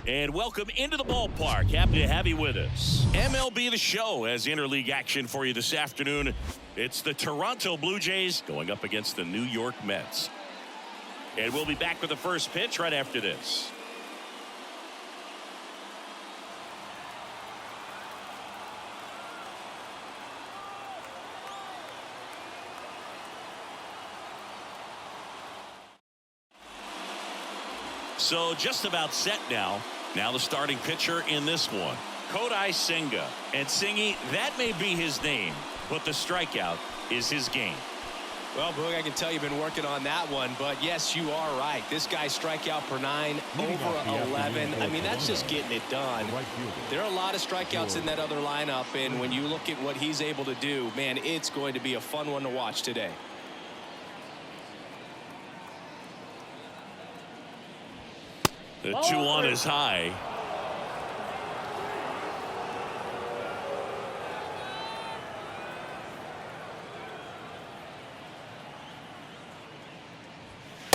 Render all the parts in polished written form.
And welcome into the ballpark. Happy to have you with us. MLB The Show has interleague action for you this afternoon. It's the Toronto Blue Jays going up against the New York Mets. And we'll be back with the first pitch right after this. So just about set now. Now the starting pitcher in this one, Kodai Senga. And Singy, that may be his name, but the strikeout is his game. Well, Boog, I can tell you've been working on that one, but yes, you are right. This guy's strikeout per 9, over 11. I mean, that's just getting it done. There are a lot of strikeouts in that other lineup, and when you look at what he's able to do, man, it's going to be a fun one to watch today. The 2-1 is high.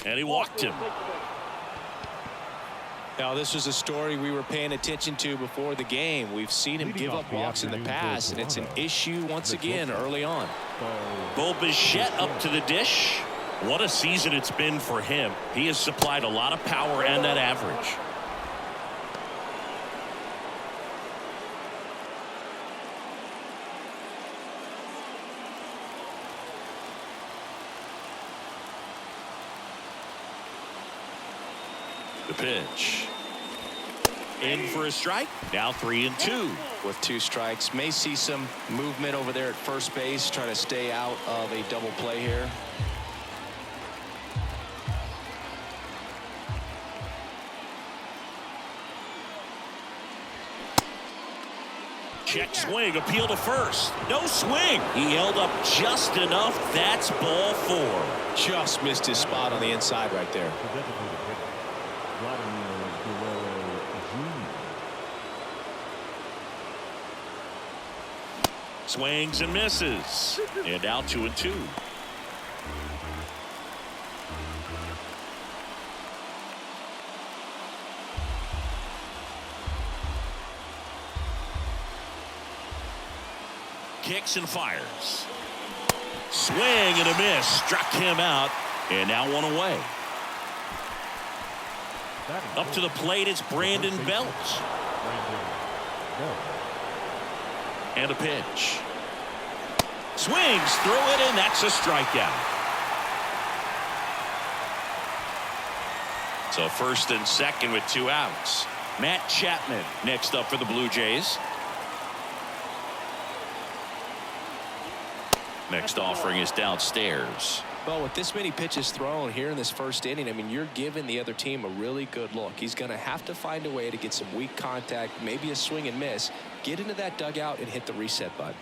And he walked him. Now, this was a story we were paying attention to before the game. We've seen him give up walks in the past, and it's an issue once again early on. Bo Bichette up to the dish. What a season it's been for him. He has supplied a lot of power and that average. The pitch. In for a strike. Now 3-2. With 2 strikes. May see some movement over there at first base. Trying to stay out of a double play here. Check swing, appeal to first. No swing. He held up just enough. That's ball 4. Just missed his spot on the inside right there. Swings and misses. And out 2-2. Kicks and fires. Swing and a miss. Struck him out. And now 1 away. Up to the plate, it's Brandon Belt. And a pitch. Swings through it, and that's a strikeout. So first and second with 2 outs. Matt Chapman next up for the Blue Jays. Next offering is downstairs. Well, with this many pitches thrown here in this first inning, I mean, you're giving the other team a really good look. He's going to have to find a way to get some weak contact, maybe a swing and miss, get into that dugout and hit the reset button.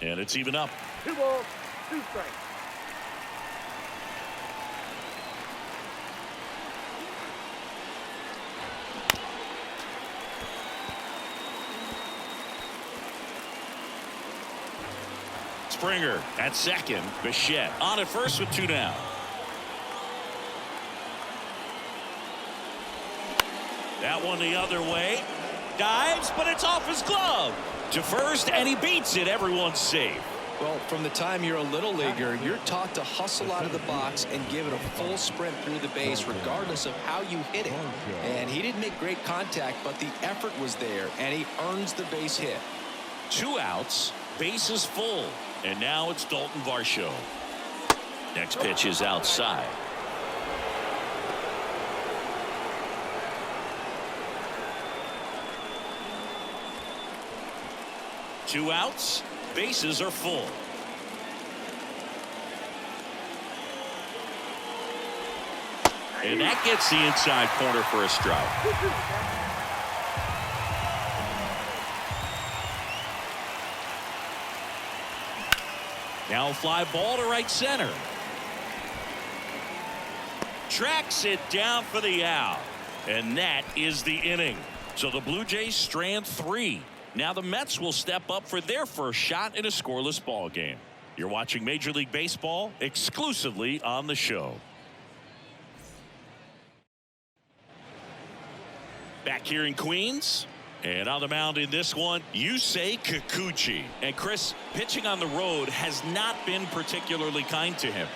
And it's even up. 2 balls, 2 strikes. Springer at second. Bichette on at first with 2 down. That one the other way. Dives, but it's off his glove. To first, and he beats it. Everyone's safe. Well, from the time you're a little leaguer, you're taught to hustle out of the box and give it a full sprint through the base regardless of how you hit it. And he didn't make great contact, but the effort was there, and he earns the base hit. 2 outs, bases full. And now it's Dalton Varsho. Next pitch is outside. Two outs, bases are full. And that gets the inside corner for a strike. Now a fly ball to right center. Tracks it down for the out. And that is the inning. So the Blue Jays strand 3. Now the Mets will step up for their first shot in a scoreless ball game. You're watching Major League Baseball exclusively on the show. Back here in Queens. And on the mound in this one, Yusei Kikuchi. And Chris, pitching on the road has not been particularly kind to him.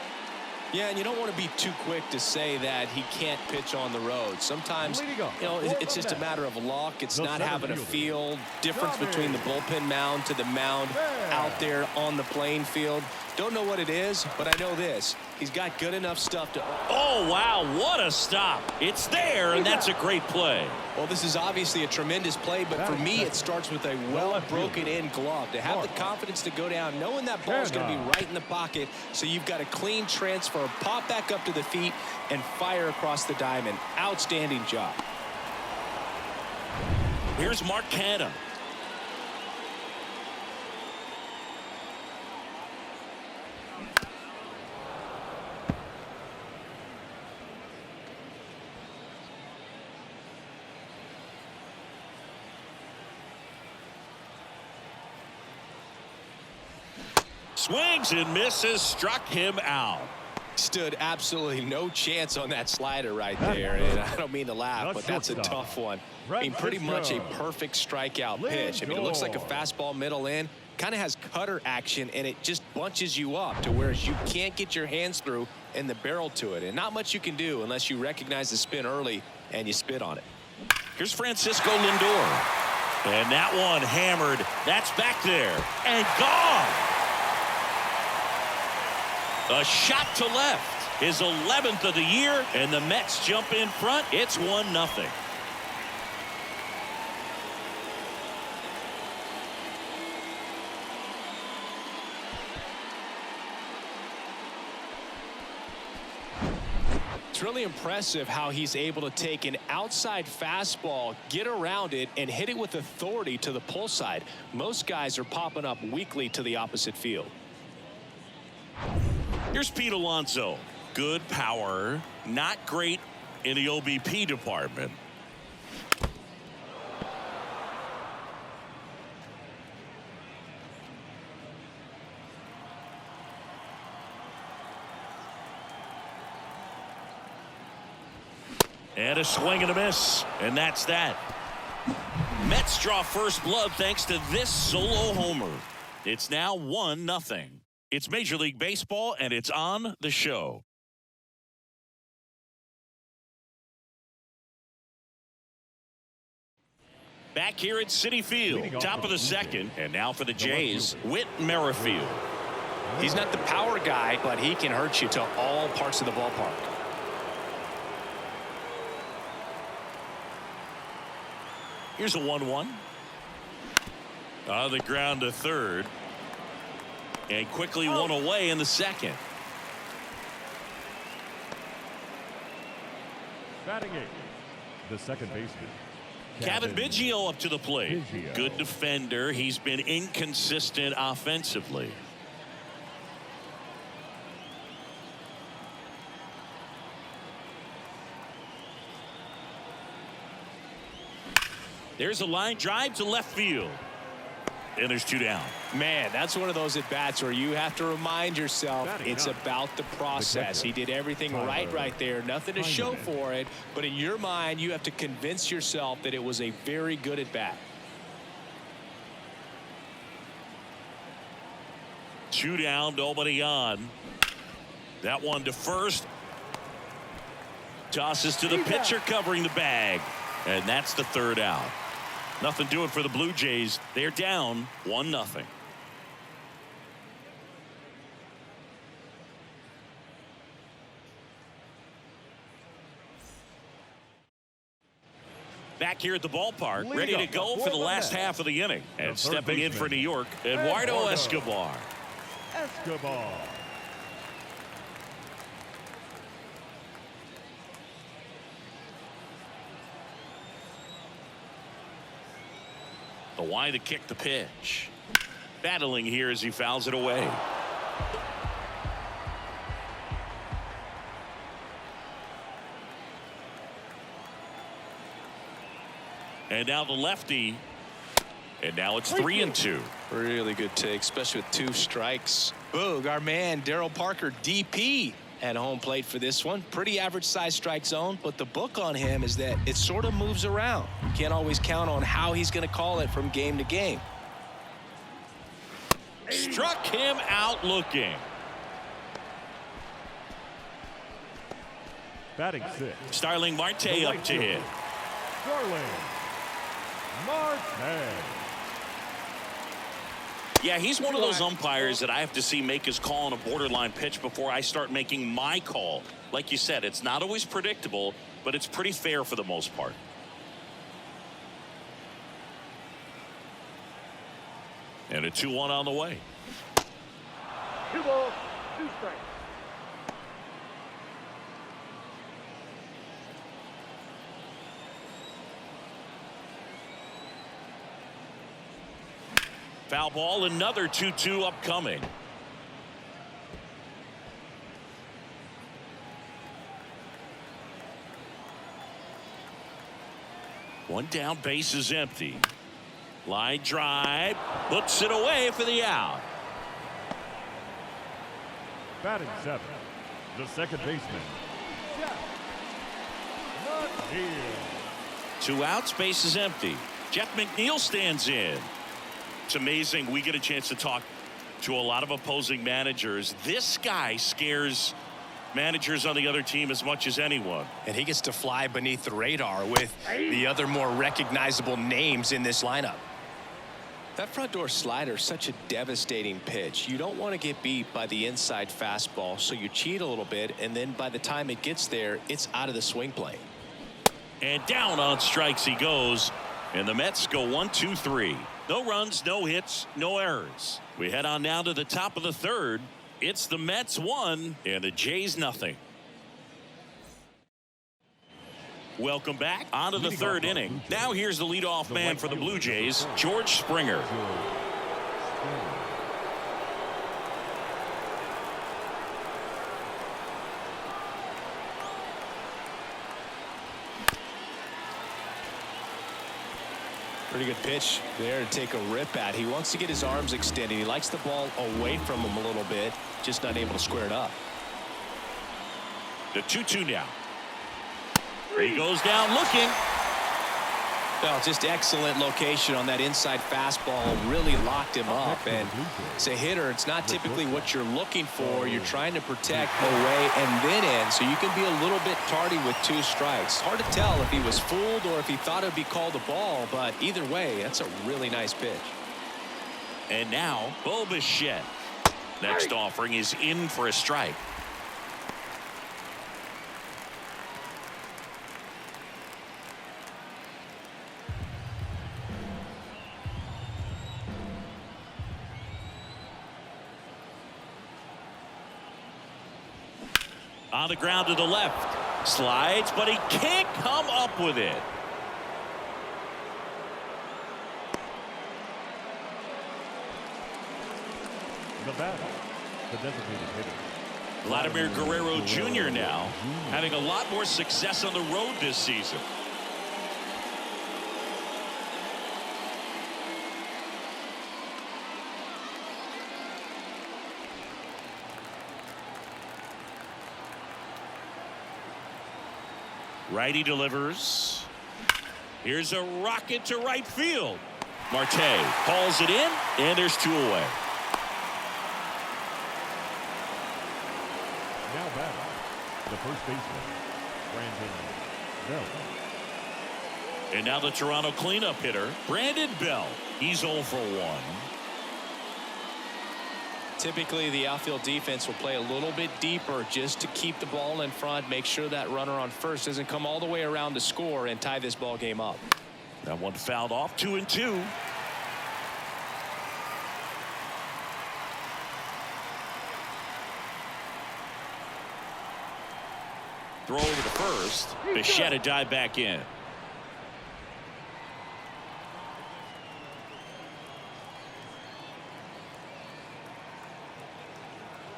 Yeah, and you don't want to be too quick to say that he can't pitch on the road. Sometimes, it's just a matter of luck. It's not having a feel. Difference between the bullpen mound to the mound out there on the playing field. Don't know what it is, but I know this. He's got good enough stuff to... Oh, wow, what a stop. It's there, and that's a great play. Well, this is obviously a tremendous play, but for me, it starts with a well-broken-in glove. To have the confidence to go down, knowing that ball is going to be right in the pocket, so you've got a clean transfer, pop back up to the feet, and fire across the diamond. Outstanding job. Here's Mark Canha. Swings and misses, struck him out. Stood absolutely no chance on that slider right there. And I don't mean to laugh, but that's a tough one. I mean, pretty much a perfect strikeout pitch. I mean, it looks like a fastball middle in. Kind of has cutter action, and it just bunches you up to where you can't get your hands through and the barrel to it. And not much you can do unless you recognize the spin early and you spit on it. Here's Francisco Lindor. And that one hammered. That's back there. And gone. A shot to left. His 11th of the year, and the Mets jump in front. It's 1-0. It's really impressive how he's able to take an outside fastball, get around it, and hit it with authority to the pull side. Most guys are popping up weakly to the opposite field. Here's Pete Alonso. Good power, not great in the OBP department. And a swing and a miss, and that's that. Mets draw first blood thanks to this solo homer. It's now 1-0. It's Major League Baseball, and it's on the show. Back here at Citi Field, top of the second, and now for the Jays, Whit Merrifield. He's not the power guy, but he can hurt you to all parts of the ballpark. Here's a 1-1. On the ground to third. And quickly one away in the second. Batting eighth, the second baseman, Kevin Biggio up to the plate. Good defender. He's been inconsistent offensively. There's a line drive to left field. And there's 2 down. Man, that's one of those at-bats where you have to remind yourself it's about the process. He did everything right there. Nothing to show for it. But in your mind, you have to convince yourself that it was a very good at-bat. 2 down, nobody on. That one to first. Tosses to the pitcher covering the bag. And that's the 3rd out. Nothing doing for the Blue Jays. They're down 1-0. Back here at the ballpark, ready to go for the last half of the inning. And stepping in for New York, Eduardo Escobar. The wide to kick the pitch. Battling here as he fouls it away. And now the lefty. And now it's 3-2. Really good take, especially with 2 strikes. Boog, our man, Darryl Parker, DP. At home plate for this one. Pretty average size strike zone, but the book on him is that it sort of moves around. You can't always count on how he's going to call it from game to game. Struck him out looking. Batting 6. Starling Marte up to hit. Starling Marte. Yeah, he's one of those umpires that I have to see make his call on a borderline pitch before I start making my call. Like you said, it's not always predictable, but it's pretty fair for the most part. And a 2-1 on the way. 2 balls, 2 strikes. Foul ball, another 2-2 upcoming. One down, base is empty. Line drive, puts it away for the out. Batting 7. The second baseman. Jeff McNeil. 2 outs, base is empty. Jeff McNeil stands in. It's amazing. We get a chance to talk to a lot of opposing managers. This guy scares managers on the other team as much as anyone. And he gets to fly beneath the radar with the other more recognizable names in this lineup. That front door slider is such a devastating pitch. You don't want to get beat by the inside fastball, so you cheat a little bit, and then by the time it gets there, it's out of the swing plane. And down on strikes he goes. And the Mets go 1-2-3. No runs, no hits, no errors. We head on now to the top of the third. It's the Mets 1 and the Jays nothing. Welcome back onto the third inning. Now here's the leadoff man for the Blue Jays, George Springer. Pretty good pitch there to take a rip at. He wants to get his arms extended. He likes the ball away from him a little bit, just not able to square it up. The 2-2 now. He goes down looking. Well, just excellent location on that inside fastball. Really locked him up. And as a hitter, it's not typically what you're looking for. You're trying to protect away and then in, so you can be a little bit tardy with 2 strikes. Hard to tell if he was fooled or if he thought it would be called a ball, but either way, that's a really nice pitch. And now, Bo Bichette. Next offering is in for a strike. On the ground to the left. Slides, but he can't come up with it. The batter, the designated hitter. Vladimir Guerrero Jr. now having a lot more success on the road this season. Righty delivers. Here's a rocket to right field. Marte calls it in, and there's 2 away. Now batting, the first baseman, Brandon Bell. And now the Toronto cleanup hitter, Brandon Bell. He's 0 for 1. Typically, the outfield defense will play a little bit deeper just to keep the ball in front, make sure that runner on first doesn't come all the way around to score and tie this ball game up. That one fouled off. 2-2. Throw over to first. Bichette dive back in.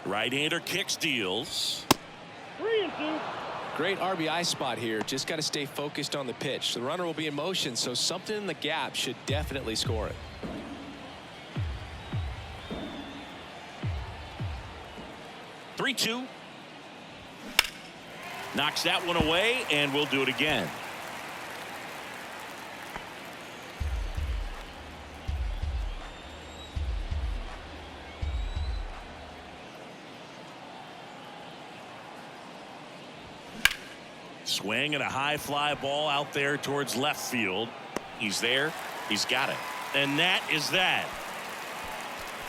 Right-hander kicks, deals. 3-2. Great RBI spot here. Just got to stay focused on the pitch. The runner will be in motion, so something in the gap should definitely score it. Knocks that one away, and we'll do it again. Swing and a high fly ball out there towards left field. He's there. He's got it. And that is that.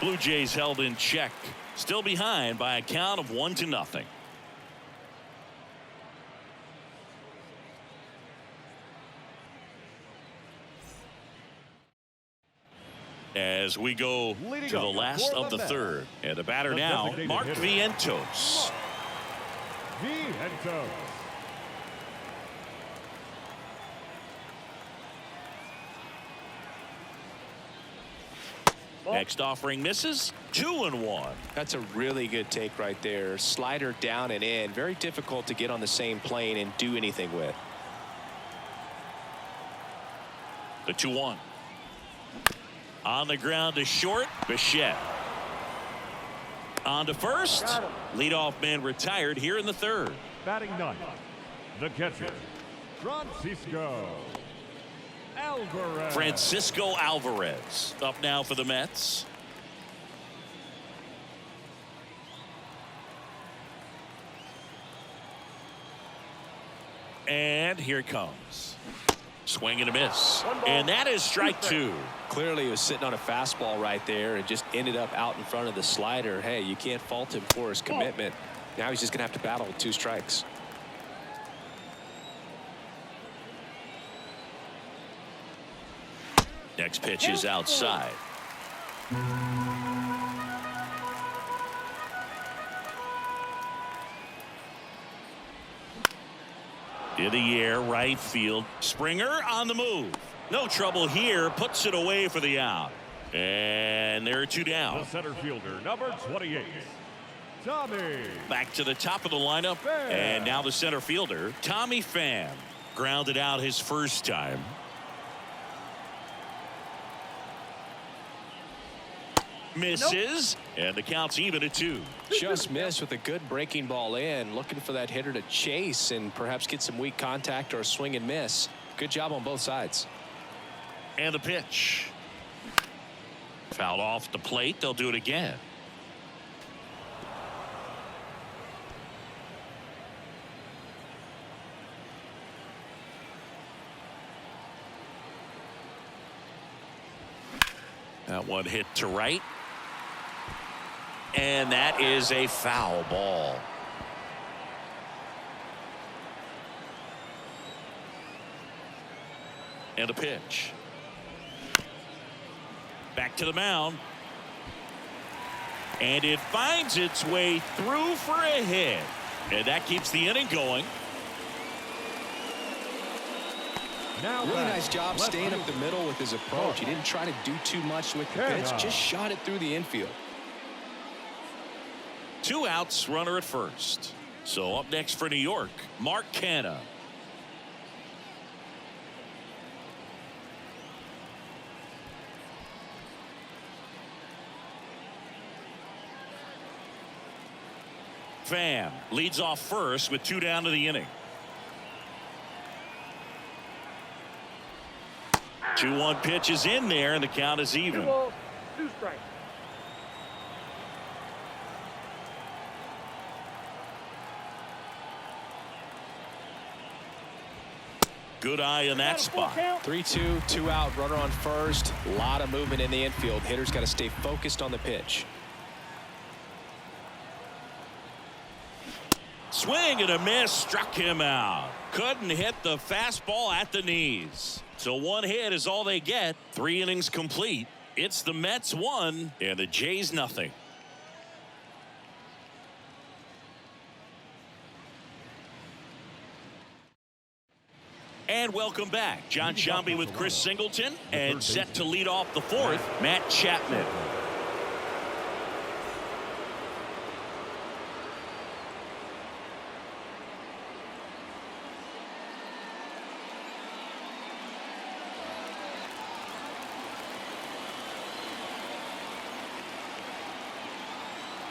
Blue Jays held in check. Still behind by a count of 1-0. As we go to the last of the third. And the batter now, Mark Vientos. Vientos. Next offering misses. 2-1. That's a really good take right there. Slider down and in. Very difficult to get on the same plane and do anything with. The 2-1. On the ground to short. Bichette. On to first. Leadoff man retired here in the third. Batting ninth, the catcher, Francisco Alvarez. Francisco Alvarez up now for the Mets. And here it comes. Swing and a miss. And that is strike two. Clearly he was sitting on a fastball right there and just ended up out in front of the slider. Hey, you can't fault him for his commitment. Now he's just going to have to battle with 2 strikes. Next pitch is outside. In the air, right field. Springer on the move. No trouble here. Puts it away for the out. And there are 2 down. The center fielder, number 28, Tommy. Back to the top of the lineup. Pham. And now the center fielder, Tommy Pham. Grounded out his first time. Misses. And the count's even at 2. Just missed with a good breaking ball in. Looking for that hitter to chase and perhaps get some weak contact or a swing and miss. Good job on both sides. And the pitch. Fouled off the plate. They'll do it again. That one hit to right. And that is a foul ball. And a pitch. Back to the mound. And it finds its way through for a hit. And that keeps the inning going. Now really nice job staying up the middle with his approach. He didn't try to do too much with the pitch. Just shot it through the infield. 2 outs, runner at first. So up next for New York, Mark Canha. Pham leads off first with 2 down to the inning. 2-1 pitch is in there, and the count is even. 2 balls, 2 strikes. Good eye in that spot. 3-2, 2 out, runner on first. A lot of movement in the infield. Hitter's got to stay focused on the pitch. Swing and a miss, struck him out. Couldn't hit the fastball at the knees. So 1 hit is all they get. 3 innings complete. It's the Mets 1 and the Jays nothing. And welcome back. John Sciambi with Chris Singleton, and set to lead off the 4th, Matt Chapman.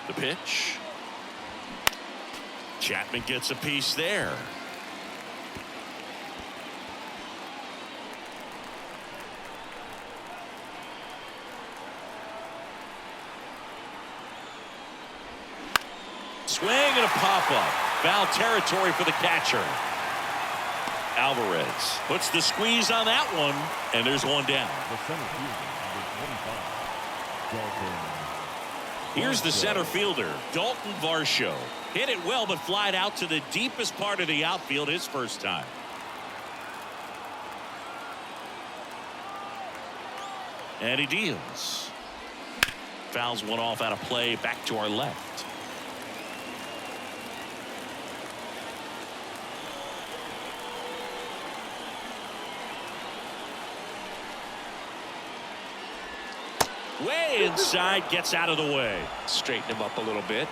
The pitch. Chapman gets a piece there. Swing and a pop-up. Foul territory for the catcher. Alvarez puts the squeeze on that one, and there's one down. The center fielder, number 25, Dalton. Here's the center fielder, Dalton Varsho. Hit it well, but flied out to the deepest part of the outfield his first time. And he deals. Fouls one off out of play, back to our left. Way inside, gets out of the way. Straighten him up a little bit.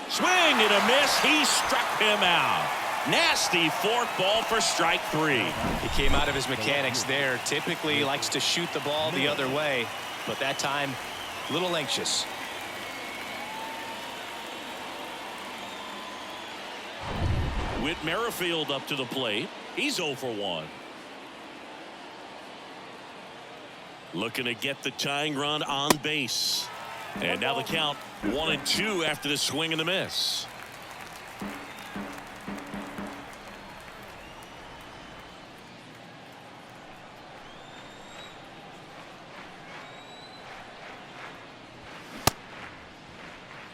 Swing and a miss. He struck him out. Nasty forkball for strike 3. He came out of his mechanics there. Typically likes to shoot the ball the other way, but that time a little anxious. Whit Merrifield up to the plate. He's 0 for 1. Looking to get the tying run on base. And now the count 1-2 after the swing and the miss.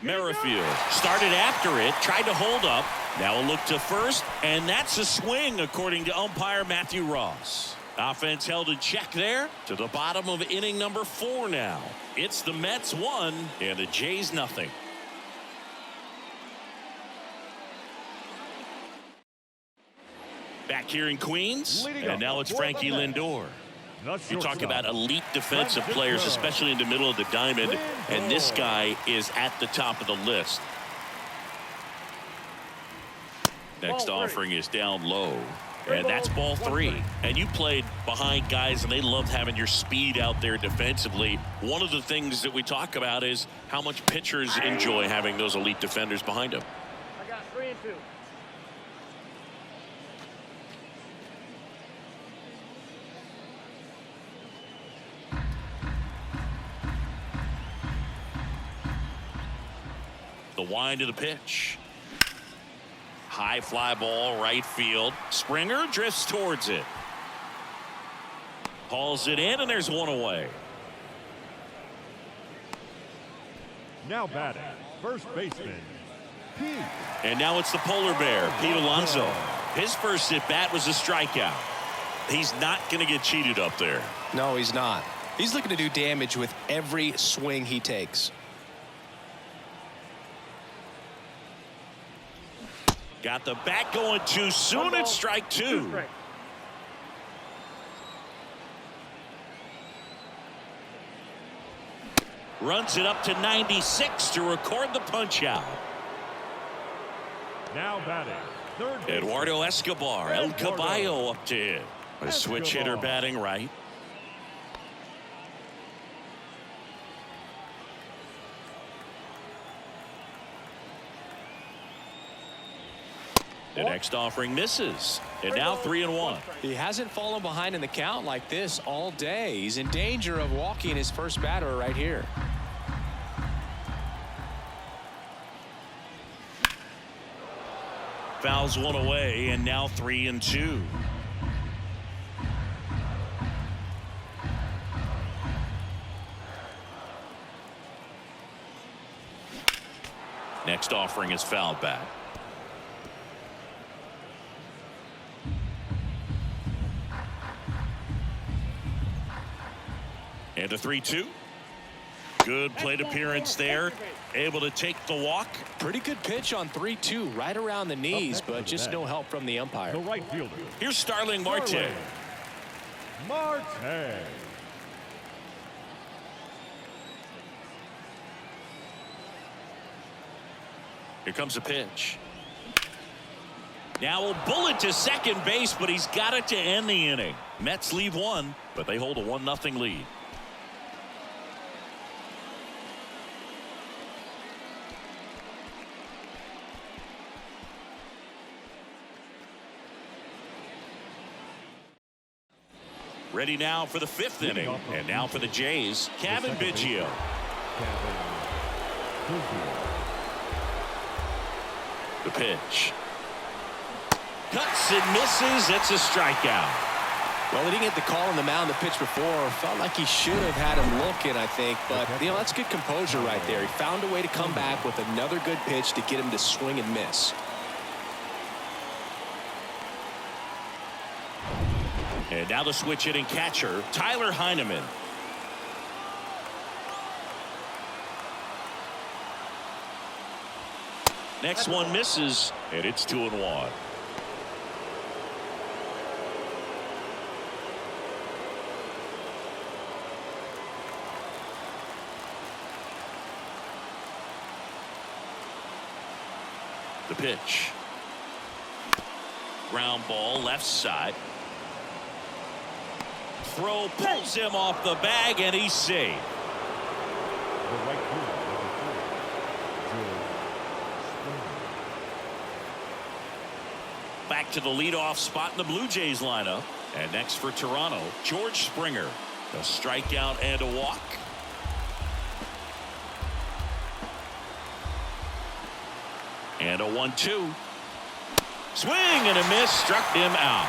Merrifield started after it, tried to hold up. Now a look to first, and that's a swing according to umpire Matthew Ross. Offense held in check there to the bottom of inning number 4 now. It's the Mets 1 and the Jays nothing. Back here in Queens, and now it's Frankie Lindor. You talk about elite defensive players, especially in the middle of the diamond, and this guy is at the top of the list. Next offering is down low, and that's ball 3. And you played behind guys, and they loved having your speed out there defensively. One of the things that we talk about is how much pitchers enjoy having those elite defenders behind them. I got 3-2. The wind of the pitch. High fly ball, right field. Springer drifts towards it. Hauls it in, and there's one away. Now batting, first baseman, Pete. And now it's the polar bear, Pete Alonso. His first at bat was a strikeout. He's not going to get cheated up there. No, he's not. He's looking to do damage with every swing he takes. Got the bat going too soon. It's strike 2. Runs it up to 96 to record the punch out. Now batting, third baseman, Eduardo Escobar, El Caballo up to hit. A switch hitter batting right. The next offering misses. And now 3-1. He hasn't fallen behind in the count like this all day. He's in danger of walking his first batter right here. Fouls one away, and now 3-2. Next offering is fouled back. And a 3-2. Good plate appearance there. Able to take the walk. Pretty good pitch on 3-2, right around the knees, but just no help from the umpire. the right fielder, Here's Starling Marte. Marte. Here comes a pitch. Now a bullet to second base, but he's got it to end the inning. Mets leave 1 but they hold a 1-0 lead. Ready now for the 5th inning. And now for the Jays, Kevin Biggio. The pitch. Cuts and misses. It's a strikeout. Well, he didn't get the call on the mound the pitch before. Felt like he should have had him looking, I think. But, you know, that's good composure right there. He found a way to come back with another good pitch to get him to swing and miss. And now the switch hitting catcher, Tyler Heineman. Next one misses, and it's 2-1. The pitch. Ground ball left side. Throw pulls him off the bag, and he's safe. The right fielder, Back to the leadoff spot in the Blue Jays lineup. And next for Toronto, George Springer. A strikeout and a walk. And a 1-2. Swing and a miss, struck him out.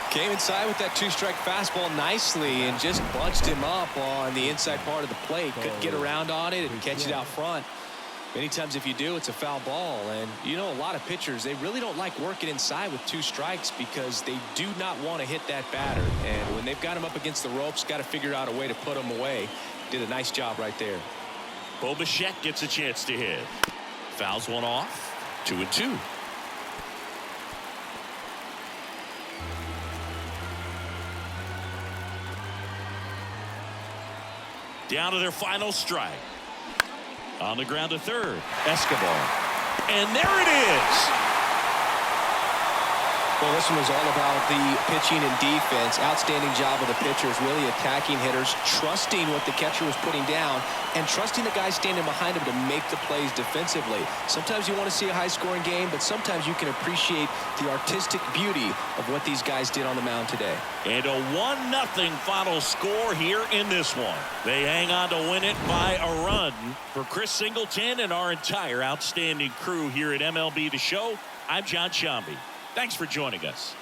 Came inside with that 2-strike fastball nicely and just bunched him up on the inside part of the plate. Couldn't get around on it and catch it out front. Many times if you do, it's a foul ball. And you know, a lot of pitchers, they really don't like working inside with 2 strikes because they do not want to hit that batter. And when they've got him up against the ropes, got to figure out a way to put him away. Did a nice job right there. Bo Bichette gets a chance to hit. Fouls one off. 2-2. Down to their final strike. On the ground to third. Escobar. And there it is. Well, this one was all about the pitching and defense. Outstanding job of the pitchers, really attacking hitters, trusting what the catcher was putting down, and trusting the guy standing behind him to make the plays defensively. Sometimes you want to see a high-scoring game, but sometimes you can appreciate the artistic beauty of what these guys did on the mound today. And a 1-0 final score here in this one. They hang on to win it by a run. For Chris Singleton and our entire outstanding crew here at MLB The Show, I'm John Shambi. Thanks for joining us.